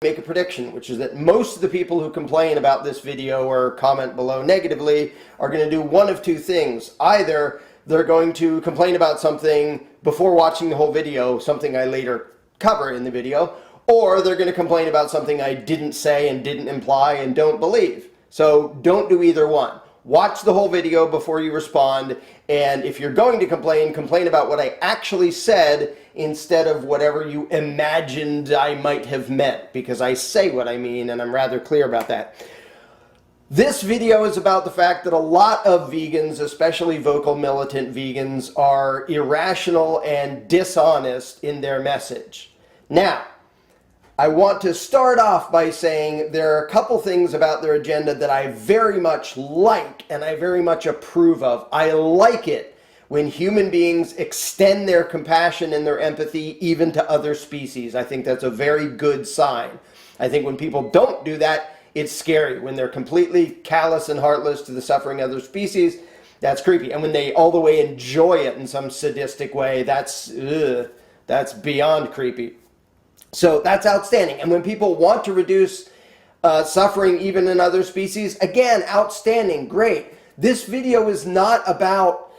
make a prediction, which is that most of the people who complain about this video or comment below negatively are going to do one of two things. Either they're going to complain about something before watching the whole video, something I later cover in the video, or they're going to complain about something I didn't say and didn't imply and don't believe. So don't do either one. Watch the whole video before you respond, and if you're going to complain, complain about what I actually said instead of whatever you imagined I might have meant, because I say what I mean and I'm rather clear about that. This video is about the fact that a lot of vegans, especially vocal militant vegans, are irrational and dishonest in their message. Now, I want to start off by saying there are a couple things about their agenda that I very much like and I very much approve of. I like it when human beings extend their compassion and their empathy even to other species. I think that's a very good sign. I think when people don't do that, it's scary. When they're completely callous and heartless to the suffering of other species, that's creepy. And when they all the way enjoy it in some sadistic way, that's beyond creepy. So that's outstanding. And when people want to reduce suffering even in other species, again, outstanding, great. This video is not about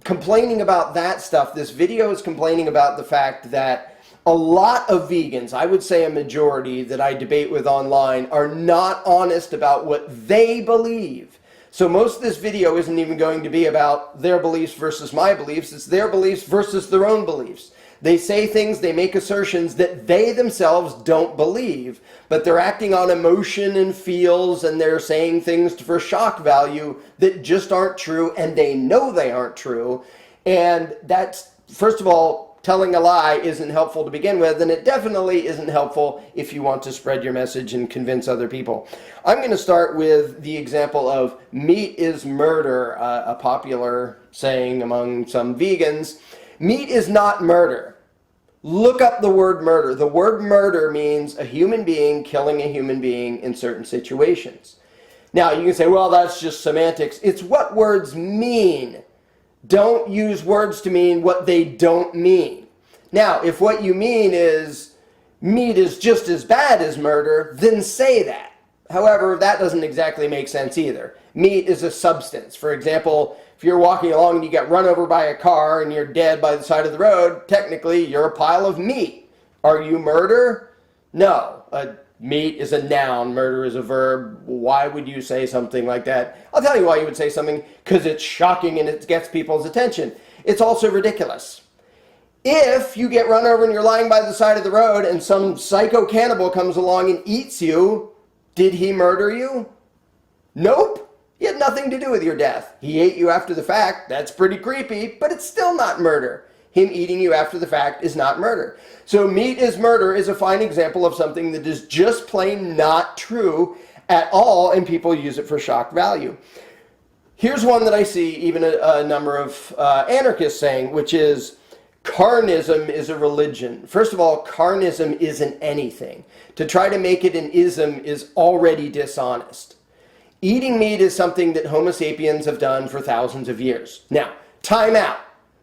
complaining about that stuff. This video is complaining about the fact that a lot of vegans, I would say a majority that I debate with online, are not honest about what they believe. So most of this video isn't even going to be about their beliefs versus my beliefs. It's their beliefs versus their own beliefs. They say things, they make assertions that they themselves don't believe, but they're acting on emotion and feels, and they're saying things for shock value that just aren't true, and they know they aren't true. And that's, first of all, telling a lie isn't helpful to begin with, and it definitely isn't helpful if you want to spread your message and convince other people. I'm going to start with the example of meat is murder, a popular saying among some vegans. Meat is not murder. Look up the word murder. The word murder means a human being killing a human being in certain situations. Now, you can say, well, that's just semantics. It's what words mean. Don't use words to mean what they don't mean. Now, if what you mean is meat is just as bad as murder, then say that. However, that doesn't exactly make sense either. Meat is a substance. For example, if you're walking along and you get run over by a car and you're dead by the side of the road, technically you're a pile of meat. Are you murder? No. Meat is a noun. Murder is a verb. Why would you say something like that? I'll tell you why you would say something. Because it's shocking and it gets people's attention. It's also ridiculous. If you get run over and you're lying by the side of the road and some psycho cannibal comes along and eats you, did he murder you? Nope. He had nothing to do with your death. He ate you after the fact. That's pretty creepy, but it's still not murder. Him eating you after the fact is not murder. So meat is murder is a fine example of something that is just plain not true at all, and people use it for shock value. Here's one that I see even a number of anarchists saying, which is carnism is a religion. First of all, carnism isn't anything. To try to make it an ism is already dishonest. Eating meat is something that Homo sapiens have done for thousands of years. Now, time out.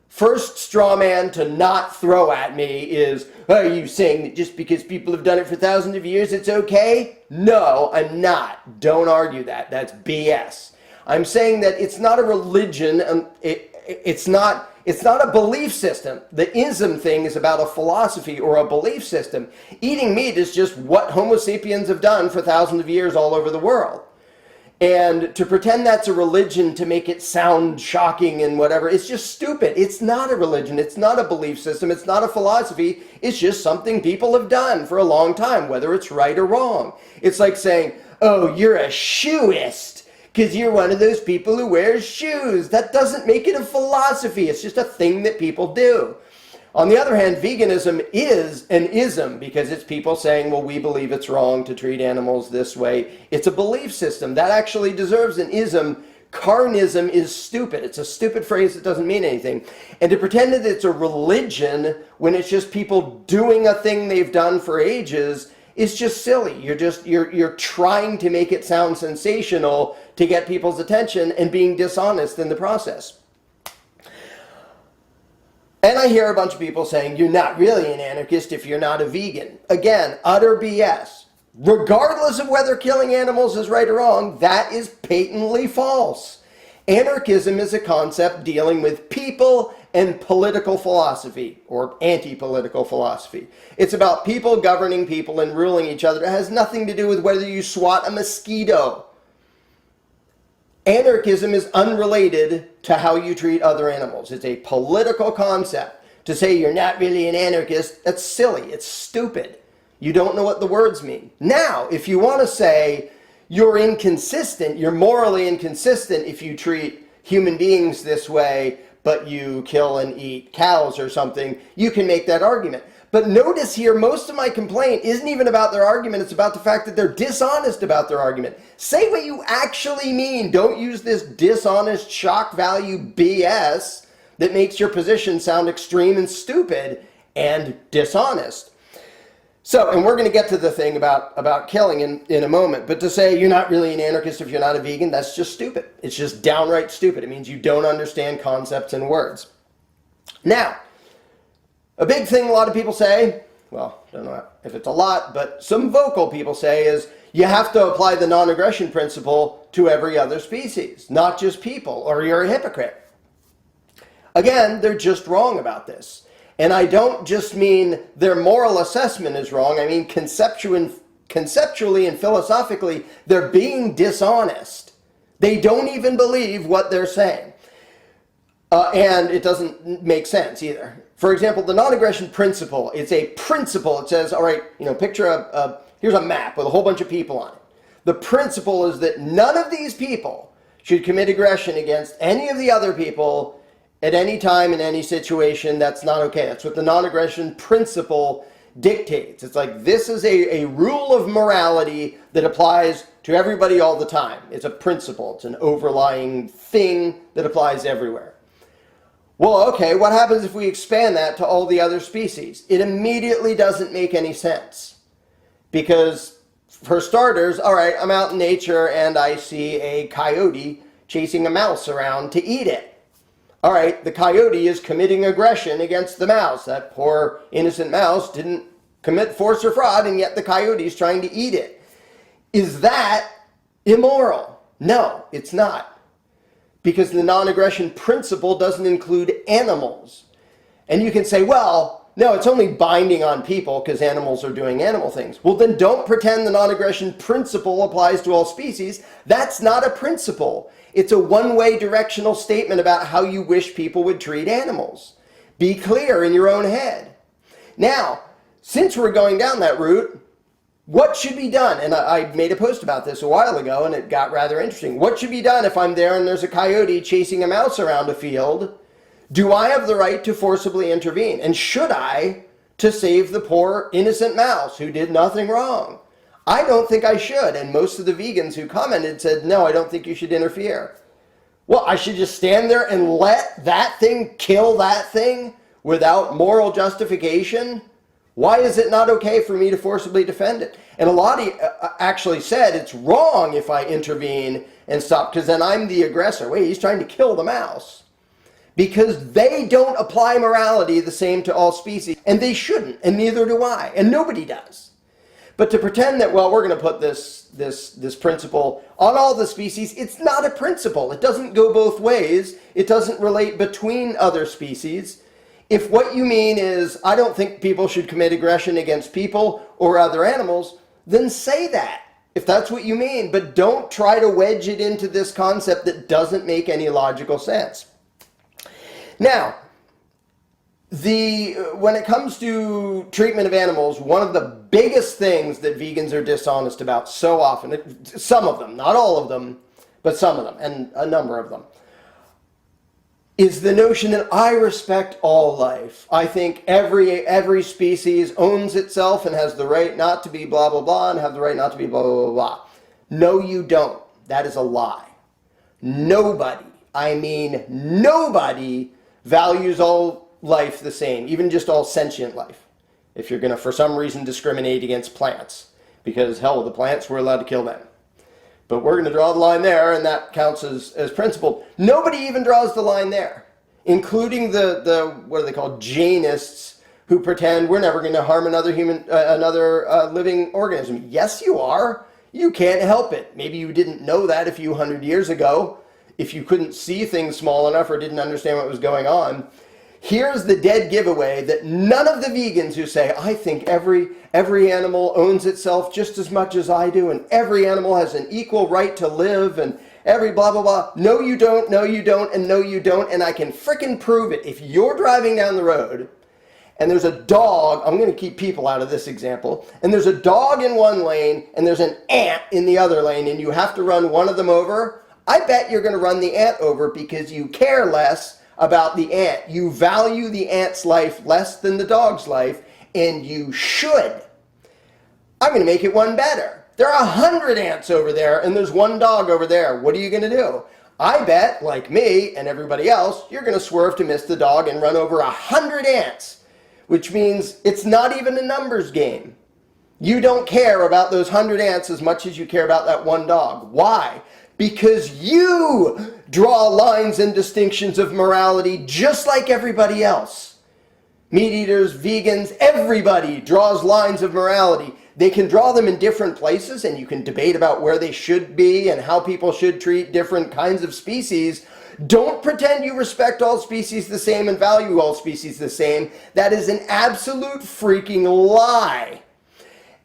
First straw man to not throw at me is, are you saying that just because people have done it for thousands of years, it's okay? No, I'm not. Don't argue that. That's BS. I'm saying that it's not a religion. It's not a belief system. The ism thing is about a philosophy or a belief system. Eating meat is just what Homo sapiens have done for thousands of years all over the world. And to pretend that's a religion to make it sound shocking and whatever, it's just stupid. It's not a religion. It's not a belief system. It's not a philosophy. It's just something people have done for a long time, whether it's right or wrong. It's like saying, oh, you're a shoeist because you're one of those people who wears shoes. That doesn't make it a philosophy. It's just a thing that people do. On the other hand, veganism is an ism because it's people saying, well, we believe it's wrong to treat animals this way. It's a belief system. That actually deserves an ism. Carnism is stupid. It's a stupid phrase that doesn't mean anything. And to pretend that it's a religion when it's just people doing a thing they've done for ages is just silly. You're trying to make it sound sensational to get people's attention and being dishonest in the process. And I hear a bunch of people saying, you're not really an anarchist if you're not a vegan. Again, utter BS. regardless of whether killing animals is right or wrong, that is patently false. Anarchism is a concept dealing with people and political philosophy, or anti-political philosophy. It's about people governing people and ruling each other. It has nothing to do with whether you swat a mosquito. Anarchism is unrelated to how you treat other animals. It's a political concept. To say you're not really an anarchist, that's silly. It's stupid. You don't know what the words mean. Now, if you want to say you're inconsistent, you're morally inconsistent if you treat human beings this way, but you kill and eat cows or something, you can make that argument. But notice here, most of my complaint isn't even about their argument. It's about the fact that they're dishonest about their argument. Say what you actually mean. Don't use this dishonest shock value BS that makes your position sound extreme and stupid and dishonest. So, and we're going to get to the thing about killing in a moment, but to say you're not really an anarchist if you're not a vegan, that's just stupid. It's just downright stupid. It means you don't understand concepts and words. Now, a big thing a lot of people say, well, I don't know if it's a lot, but some vocal people say is you have to apply the non-aggression principle to every other species, not just people, or you're a hypocrite. Again, they're just wrong about this. And I don't just mean their moral assessment is wrong. I mean conceptually and philosophically, they're being dishonest. They don't even believe what they're saying. And it doesn't make sense either. For example, the non-aggression principle, it's a principle. It says, all right, picture here's a map with a whole bunch of people on it. The principle is that none of these people should commit aggression against any of the other people at any time, in any situation. That's not okay. That's what the non-aggression principle dictates. It's like this is a rule of morality that applies to everybody all the time. It's a principle. It's an overlying thing that applies everywhere. Well, okay, what happens if we expand that to all the other species? It immediately doesn't make any sense. Because, for starters, all right, I'm out in nature and I see a coyote chasing a mouse around to eat it. All right, the coyote is committing aggression against the mouse. That poor innocent mouse didn't commit force or fraud, and yet the coyote is trying to eat it. Is that immoral? No, it's not. Because the non-aggression principle doesn't include animals. And you can say, well, no, it's only binding on people because animals are doing animal things. Well, then don't pretend the non-aggression principle applies to all species. That's not a principle. It's a one-way directional statement about how you wish people would treat animals. Be clear in your own head. Now, since we're going down that route, what should be done? And I made a post about this a while ago, and it got rather interesting. What should be done if I'm there and there's a coyote chasing a mouse around a field? Do I have the right to forcibly intervene? And should I, to save the poor innocent mouse who did nothing wrong? I don't think I should. And most of the vegans who commented said, no, I don't think you should interfere. Well, I should just stand there and let that thing kill that thing without moral justification? Why is it not okay for me to forcibly defend it? And a lot of actually said it's wrong if I intervene and stop, because then I'm the aggressor. Wait, he's trying to kill the mouse. Because they don't apply morality the same to all species, and they shouldn't, and neither do I, and nobody does. But to pretend that, well, we're going to put this principle on all the species, it's not a principle. It doesn't go both ways. It doesn't relate between other species. If what you mean is, I don't think people should commit aggression against people or other animals, then say that, if that's what you mean. But don't try to wedge it into this concept that doesn't make any logical sense. Now, when it comes to treatment of animals, one of the biggest things that vegans are dishonest about so often, some of them, not all of them, but some of them, and a number of them, is the notion that I respect all life. I think every species owns itself and has the right not to be blah, blah, blah, and have the right not to be blah, blah, blah, blah. No, you don't. That is a lie. Nobody, I mean nobody, values all life the same, even just all sentient life. If you're going to, for some reason, discriminate against plants, because, hell, the plants, we're allowed to kill them. But we're going to draw the line there, and that counts as principled. Nobody even draws the line there, including the what are they called, Jainists, who pretend we're never going to harm another living organism. Yes, you are. You can't help it. Maybe you didn't know that a few hundred years ago, if you couldn't see things small enough or didn't understand what was going on. Here's the dead giveaway that none of the vegans who say, I think every animal owns itself just as much as I do, and every animal has an equal right to live, and every blah, blah, blah. No, you don't, no, you don't, and no, you don't, and I can frickin' prove it. If you're driving down the road and there's a dog, I'm going to keep people out of this example, and there's a dog in one lane and there's an ant in the other lane, and you have to run one of them over, I bet you're going to run the ant over because you care less about the ant. You value the ant's life less than the dog's life, and you should. I'm going to make it one better. There are 100 ants over there, and there's one dog over there. What are you going to do? I bet, like me and everybody else, you're going to swerve to miss the dog and run over 100 ants, which means it's not even a numbers game. You don't care about those 100 ants as much as you care about that one dog. Why? Because you draw lines and distinctions of morality just like everybody else. Meat eaters, vegans, everybody draws lines of morality. They can draw them in different places, and you can debate about where they should be and how people should treat different kinds of species. Don't pretend you respect all species the same and value all species the same. That is an absolute freaking lie.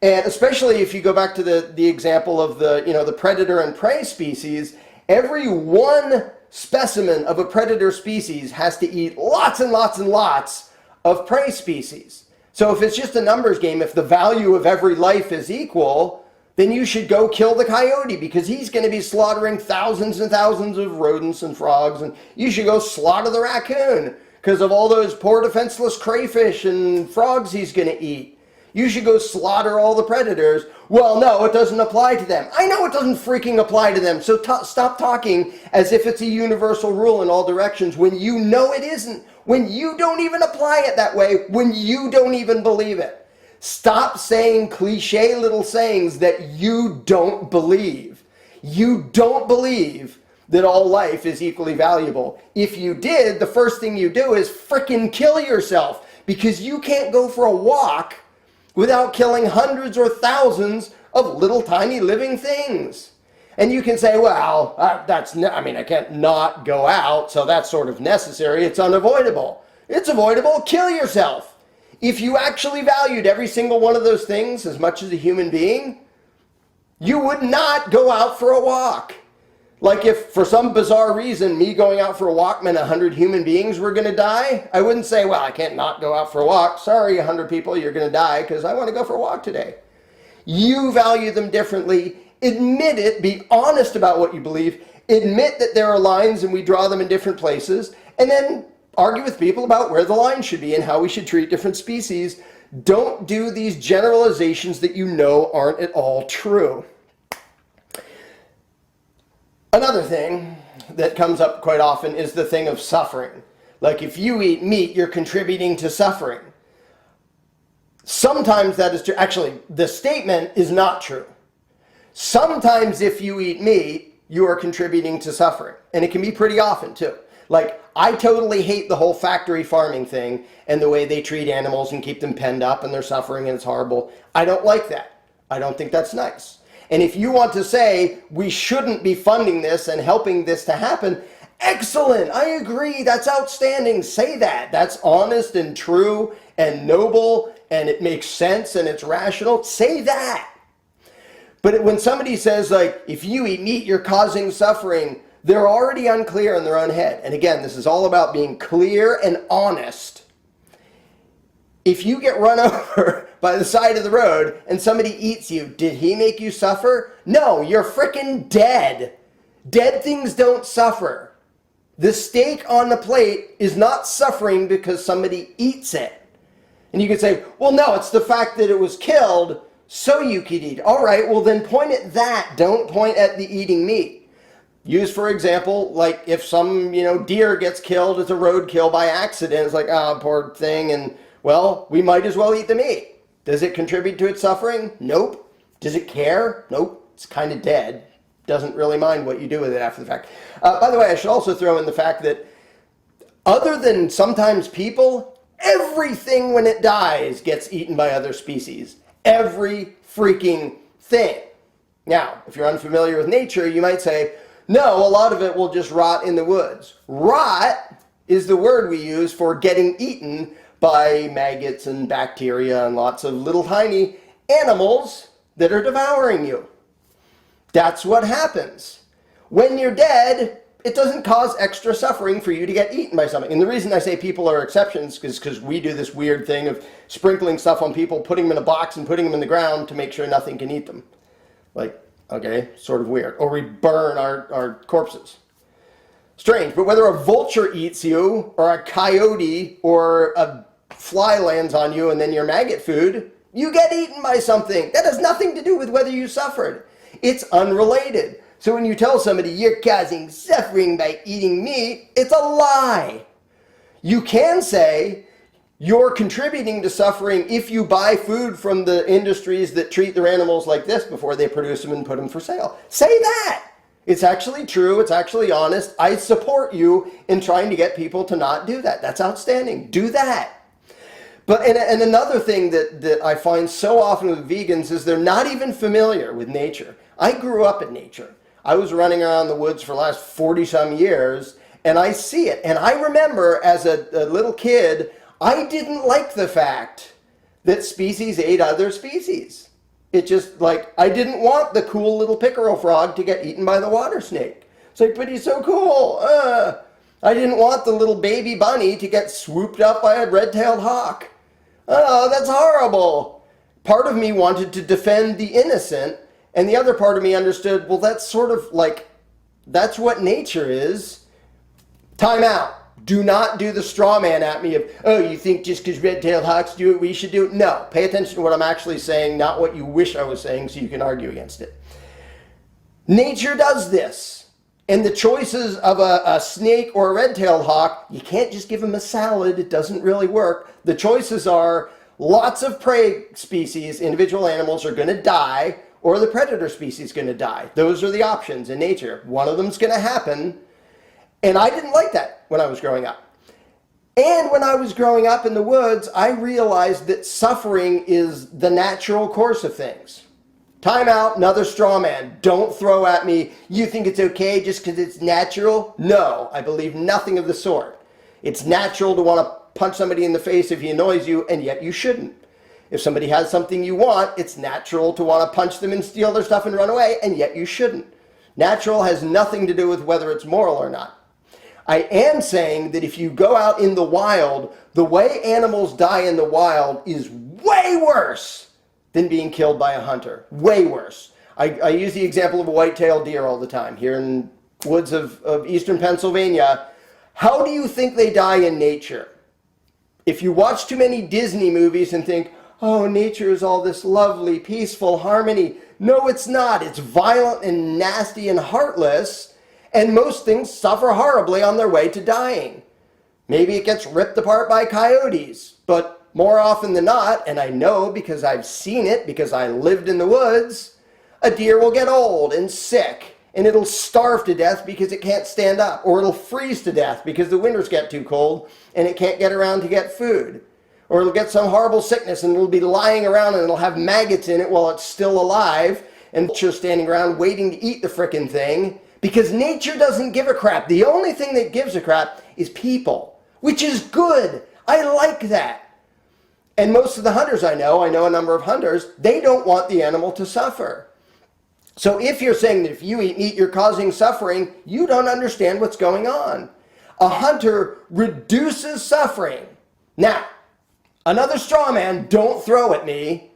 And especially if you go back to the example of the predator and prey species, every one specimen of a predator species has to eat lots and lots and lots of prey species. So if it's just a numbers game, if the value of every life is equal, then you should go kill the coyote because he's going to be slaughtering thousands and thousands of rodents and frogs, and you should go slaughter the raccoon because of all those poor defenseless crayfish and frogs he's going to eat. You should go slaughter all the predators. Well, no, it doesn't apply to them. I know it doesn't freaking apply to them. So stop talking as if it's a universal rule in all directions when you know it isn't. When you don't even apply it that way. When you don't even believe it. Stop saying cliche little sayings that you don't believe. You don't believe that all life is equally valuable. If you did, the first thing you do is frickin' kill yourself because you can't go for a walk without killing hundreds or thousands of little tiny living things. And you can say, well, I can't not go out, so that's sort of necessary. It's unavoidable. It's avoidable. Kill yourself. If you actually valued every single one of those things as much as a human being, you would not go out for a walk. Like if for some bizarre reason me going out for a walk meant 100 human beings were going to die, I wouldn't say, well, I can't not go out for a walk. Sorry, 100 people, you're going to die because I want to go for a walk today. You value them differently. Admit it. Be honest about what you believe. Admit that there are lines and we draw them in different places. And then argue with people about where the line should be and how we should treat different species. Don't do these generalizations that you know aren't at all true. Another thing that comes up quite often is the thing of suffering. Like if you eat meat, you're contributing to suffering. Sometimes that is true. Actually, the statement is not true. Sometimes if you eat meat, you are contributing to suffering. And it can be pretty often too. Like I totally hate the whole factory farming thing and the way they treat animals and keep them penned up and they're suffering and it's horrible. I don't like that. I don't think that's nice. And if you want to say we shouldn't be funding this and helping this to happen, excellent, I agree, that's outstanding. Say that. That's honest and true and noble and it makes sense and it's rational. Say that. But when somebody says like, if you eat meat, you're causing suffering, they're already unclear in their own head. And again, this is all about being clear and honest. If you get run over by the side of the road and somebody eats you, did he make you suffer? No, you're frickin' dead. Dead things don't suffer. The steak on the plate is not suffering because somebody eats it. And you could say, well, no, it's the fact that it was killed so you could eat. All right, well then point at that. Don't point at the eating meat. Use, for example, like if some, deer gets killed as a roadkill by accident, it's like, poor thing, and well, we might as well eat the meat. Does it contribute to its suffering? Nope. Does it care? Nope. It's kind of dead. Doesn't really mind what you do with it after the fact. By the way, I should also throw in the fact that other than sometimes people, Everything when it dies gets eaten by other species. Every freaking thing. Now, if you're unfamiliar with nature, you might say, no, a lot of it will just rot in the woods. Rot is the word we use for getting eaten by maggots and bacteria and lots of little tiny animals that are devouring you. That's what happens. When you're dead, it doesn't cause extra suffering for you to get eaten by something. And the reason I say people are exceptions is because we do this weird thing of sprinkling stuff on people, putting them in a box and putting them in the ground to make sure nothing can eat them. Like, okay, sort of weird. Or we burn our corpses. Strange, but whether a vulture eats you, or a coyote, or a fly lands on you and then you're maggot food, you get eaten by something. That has nothing to do with whether you suffered. It's unrelated. So when you tell somebody you're causing suffering by eating meat, it's a lie. You can say you're contributing to suffering if you buy food from the industries that treat their animals like this before they produce them and put them for sale. Say that. It's actually true. It's actually honest. I support you in trying to get people to not do that. That's outstanding. Do that. But and another thing that I find so often with vegans is they're not even familiar with nature. I grew up in nature. I was running around the woods for the last 40-some years, and I see it. And I remember as a little kid, I didn't like the fact that species ate other species. It just, like, I didn't want the cool little pickerel frog to get eaten by the water snake. It's like, but he's so cool. I didn't want the little baby bunny to get swooped up by a red-tailed hawk. Oh, that's horrible. Part of me wanted to defend the innocent, and the other part of me understood, well, that's sort of like, that's what nature is. Time out. Do not do the straw man at me of, oh, you think just because red-tailed hawks do it, we should do it? No. Pay attention to what I'm actually saying, not what you wish I was saying, so you can argue against it. Nature does this. And the choices of a snake or a red-tailed hawk, you can't just give them a salad. It doesn't really work. The choices are lots of prey species, individual animals are going to die, or the predator species is going to die. Those are the options in nature. One of them's going to happen. And I didn't like that when I was growing up. And when I was growing up in the woods, I realized that suffering is the natural course of things. Time out, another straw man. Don't throw at me, you think it's okay just because it's natural? No, I believe nothing of the sort. It's natural to want to punch somebody in the face if he annoys you, and yet you shouldn't. If somebody has something you want, it's natural to want to punch them and steal their stuff and run away, and yet you shouldn't. Natural has nothing to do with whether it's moral or not. I am saying that if you go out in the wild, the way animals die in the wild is way worse than being killed by a hunter. Way worse. I use the example of a white-tailed deer all the time here in woods of eastern Pennsylvania. How do you think they die in nature? If you watch too many Disney movies and think, oh, nature is all this lovely, peaceful harmony. No, it's not. It's violent and nasty and heartless. And most things suffer horribly on their way to dying. Maybe it gets ripped apart by coyotes, but more often than not, and I know because I've seen it, because I lived in the woods, a deer will get old and sick, and it'll starve to death because it can't stand up, or it'll freeze to death because the winters get too cold and it can't get around to get food. Or it'll get some horrible sickness and it'll be lying around and it'll have maggots in it while it's still alive, and vultures standing around waiting to eat the frickin' thing. Because nature doesn't give a crap. The only thing that gives a crap is people, which is good. I like that. And most of the hunters I know a number of hunters, they don't want the animal to suffer. So if you're saying that if you eat meat, you're causing suffering, you don't understand what's going on. A hunter reduces suffering. Now, another straw man, don't throw at me,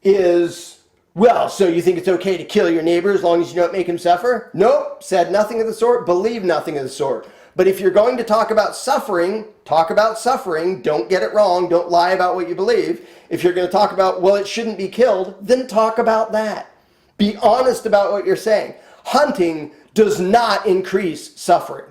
is, well, so you think it's okay to kill your neighbor as long as you don't make him suffer? Nope, said nothing of the sort, believe nothing of the sort. But if you're going to talk about suffering, don't get it wrong, don't lie about what you believe. If you're going to talk about, well, it shouldn't be killed, then talk about that. Be honest about what you're saying. Hunting does not increase suffering.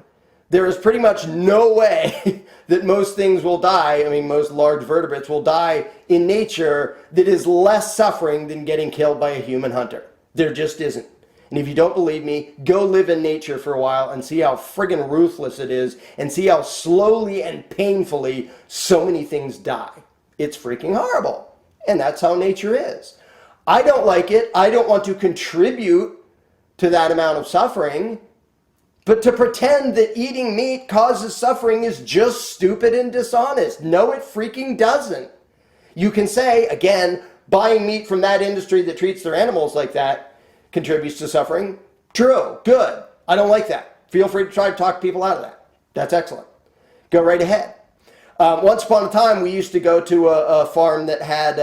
There is pretty much no way that most things will die, most large vertebrates will die in nature that is less suffering than getting killed by a human hunter. There just isn't. And if you don't believe me, go live in nature for a while and see how friggin' ruthless it is and see how slowly and painfully so many things die. It's freaking horrible. And that's how nature is. I don't like it. I don't want to contribute to that amount of suffering. But to pretend that eating meat causes suffering is just stupid and dishonest. No, it freaking doesn't. You can say, again, buying meat from that industry that treats their animals like that contributes to suffering. True. Good. I don't like that. Feel free to try to talk people out of that. That's excellent. Go right ahead. Once upon a time, we used to go to a farm that had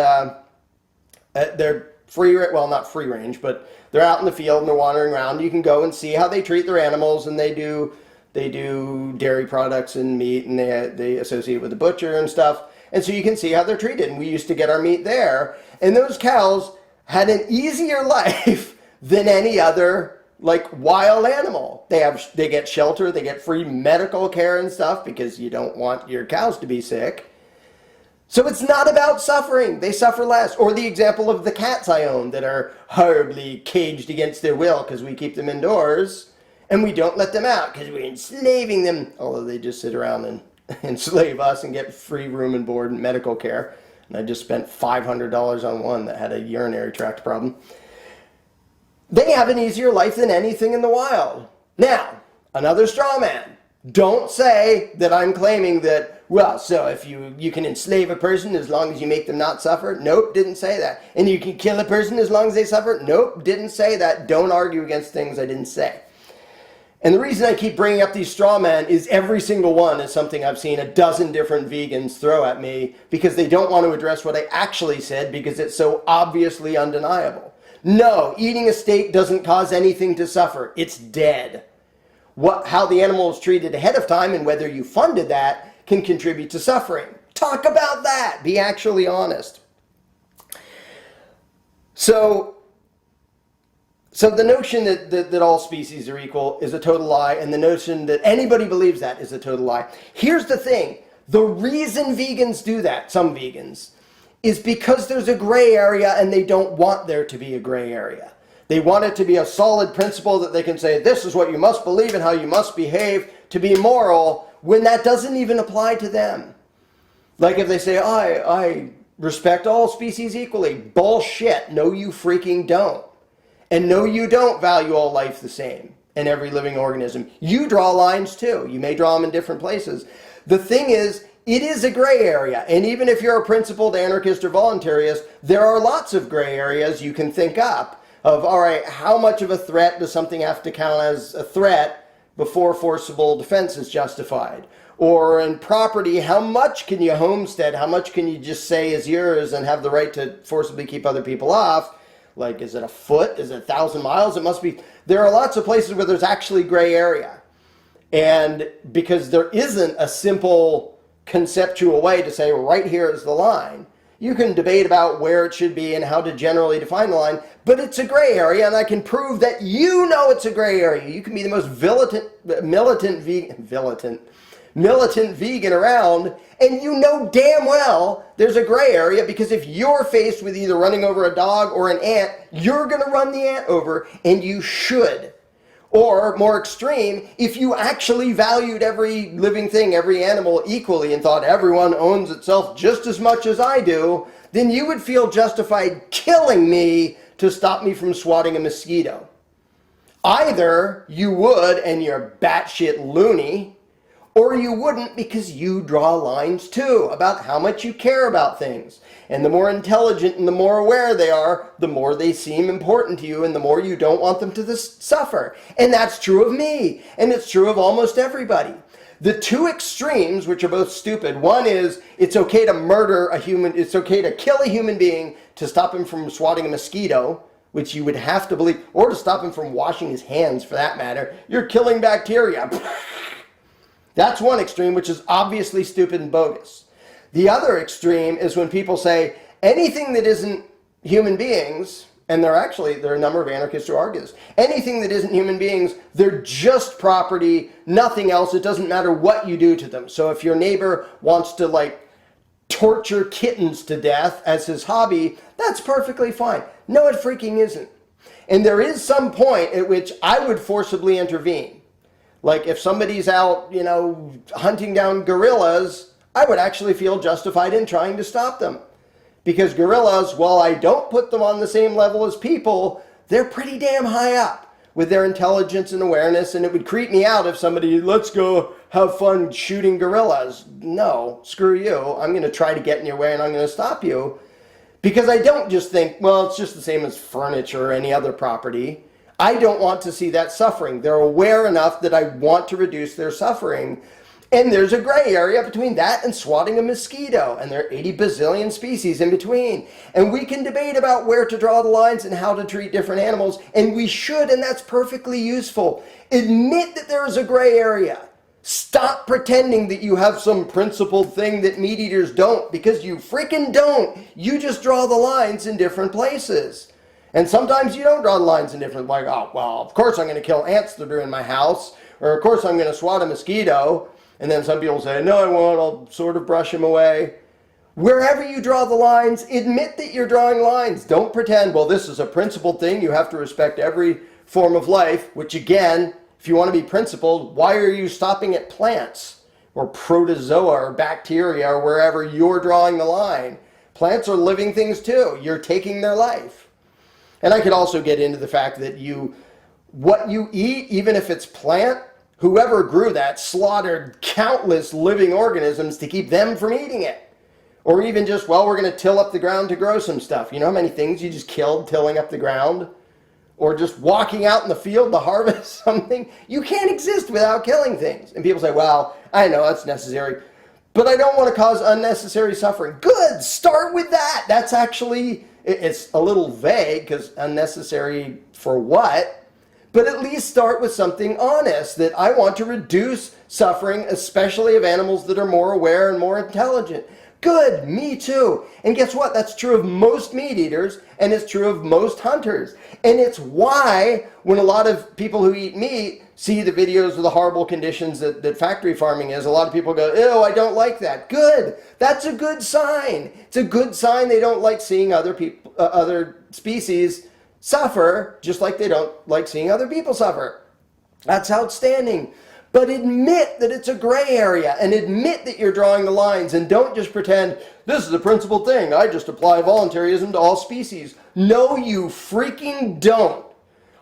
their free, well, not free range, but they're out in the field and they're wandering around. You can go and see how they treat their animals, and they do dairy products and meat, and they associate with the butcher and stuff. And so you can see how they're treated. And we used to get our meat there. And those cows had an easier life than any other like wild animal. They get shelter, they get free medical care and stuff because you don't want your cows to be sick. So it's not about suffering. They suffer less. Or the example of the cats I own that are horribly caged against their will because we keep them indoors and we don't let them out because we're enslaving them. Although they just sit around and enslave us and get free room and board and medical care. And I just spent $500 on one that had a urinary tract problem. They have an easier life than anything in the wild. Now, another straw man. Don't say that I'm claiming that, well, so if you can enslave a person as long as you make them not suffer. Nope, didn't say that. And you can kill a person as long as they suffer. Nope, didn't say that. Don't argue against things I didn't say. And the reason I keep bringing up these straw men is every single one is something I've seen a dozen different vegans throw at me because they don't want to address what I actually said because it's so obviously undeniable. No, eating a steak doesn't cause anything to suffer. It's dead. How the animal is treated ahead of time and whether you funded that can contribute to suffering. Talk about that. Be actually honest. So the notion that all species are equal is a total lie, and the notion that anybody believes that is a total lie. Here's the thing. The reason vegans do that, some vegans, is because there's a gray area and they don't want there to be a gray area. They want it to be a solid principle that they can say, this is what you must believe and how you must behave to be moral, when that doesn't even apply to them. Like if they say, I respect all species equally. Bullshit. No, you freaking don't. And no, you don't value all life the same and every living organism. You draw lines too. You may draw them in different places. The thing is, it is a gray area. And even if you're a principled anarchist or voluntarist, there are lots of gray areas you can think up of, all right, how much of a threat does something have to count as a threat before forcible defense is justified? Or in property, how much can you homestead? How much can you just say is yours and have the right to forcibly keep other people off? Like, is it a foot? Is it 1,000 miles? It must be. There are lots of places where there's actually gray area. And because there isn't a simple conceptual way to say, well, right here is the line. You can debate about where it should be and how to generally define the line, but it's a gray area, and I can prove that you know it's a gray area. You can be the most militant vegan around, and you know damn well there's a gray area, because if you're faced with either running over a dog or an ant, you're going to run the ant over, and you should. Or, more extreme, if you actually valued every living thing, every animal equally, and thought everyone owns itself just as much as I do, then you would feel justified killing me to stop me from swatting a mosquito. Either you would and you're batshit loony, or you wouldn't because you draw lines too about how much you care about things. And the more intelligent and the more aware they are, the more they seem important to you and the more you don't want them to suffer. And that's true of me. And it's true of almost everybody. The two extremes, which are both stupid, one is it's okay to murder a human, it's okay to kill a human being to stop him from swatting a mosquito, which you would have to believe, or to stop him from washing his hands for that matter. You're killing bacteria. That's one extreme, which is obviously stupid and bogus. The other extreme is when people say anything that isn't human beings, and there are a number of anarchists who argue this, anything that isn't human beings, they're just property, nothing else. It doesn't matter what you do to them. So if your neighbor wants to torture kittens to death as his hobby, that's perfectly fine. No, it freaking isn't. And there is some point at which I would forcibly intervene. Like if somebody's out, hunting down gorillas, I would actually feel justified in trying to stop them. Because gorillas, while I don't put them on the same level as people, they're pretty damn high up with their intelligence and awareness, and it would creep me out if somebody, let's go have fun shooting gorillas. No, screw you. I'm going to try to get in your way and I'm going to stop you. Because I don't just think, well, it's just the same as furniture or any other property. I don't want to see that suffering. They're aware enough that I want to reduce their suffering. And there's a gray area between that and swatting a mosquito. And there are 80 bazillion species in between. And we can debate about where to draw the lines and how to treat different animals. And we should, and that's perfectly useful. Admit that there is a gray area. Stop pretending that you have some principled thing that meat eaters don't, because you freaking don't. You just draw the lines in different places. And sometimes you don't draw the lines in different, like, oh, well, of course I'm going to kill ants that are in my house, or of course I'm going to swat a mosquito. And then some people say, no, I won't, I'll sort of brush them away. Wherever you draw the lines, admit that you're drawing lines. Don't pretend, well, this is a principled thing, you have to respect every form of life, which again, if you want to be principled, why are you stopping at plants or protozoa or bacteria or wherever you're drawing the line? Plants are living things too. You're taking their life. And I could also get into the fact that what you eat, even if it's plant, whoever grew that slaughtered countless living organisms to keep them from eating it. Or even just, well, we're going to till up the ground to grow some stuff. You know how many things you just killed tilling up the ground? Or just walking out in the field to harvest something? You can't exist without killing things. And people say, well, I know that's necessary, but I don't want to cause unnecessary suffering. Good, start with that. That's actually, it's a little vague because unnecessary for what? But at least start with something honest, that I want to reduce suffering, especially of animals that are more aware and more intelligent. Good, me too. And guess what? That's true of most meat eaters, and it's true of most hunters. And it's why when a lot of people who eat meat see the videos of the horrible conditions that factory farming is, a lot of people go, ew, I don't like that. Good. That's a good sign. It's a good sign they don't like seeing other species suffer, just like they don't like seeing other people suffer. That's outstanding. But admit that it's a gray area, and admit that you're drawing the lines, and don't just pretend, this is a principled thing, I just apply voluntarism to all species. No, you freaking don't.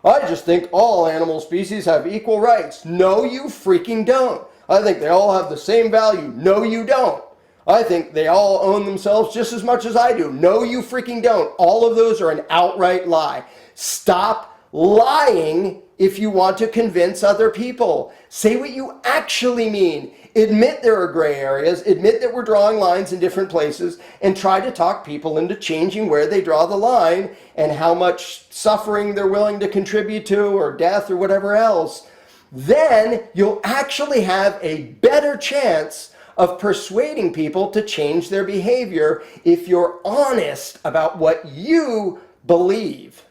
I just think all animal species have equal rights. No, you freaking don't. I think they all have the same value. No, you don't. I think they all own themselves just as much as I do. No, you freaking don't. All of those are an outright lie. Stop lying if you want to convince other people. Say what you actually mean. Admit there are gray areas. Admit that we're drawing lines in different places, and try to talk people into changing where they draw the line and how much suffering they're willing to contribute to, or death, or whatever else. Then you'll actually have a better chance of persuading people to change their behavior if you're honest about what you believe.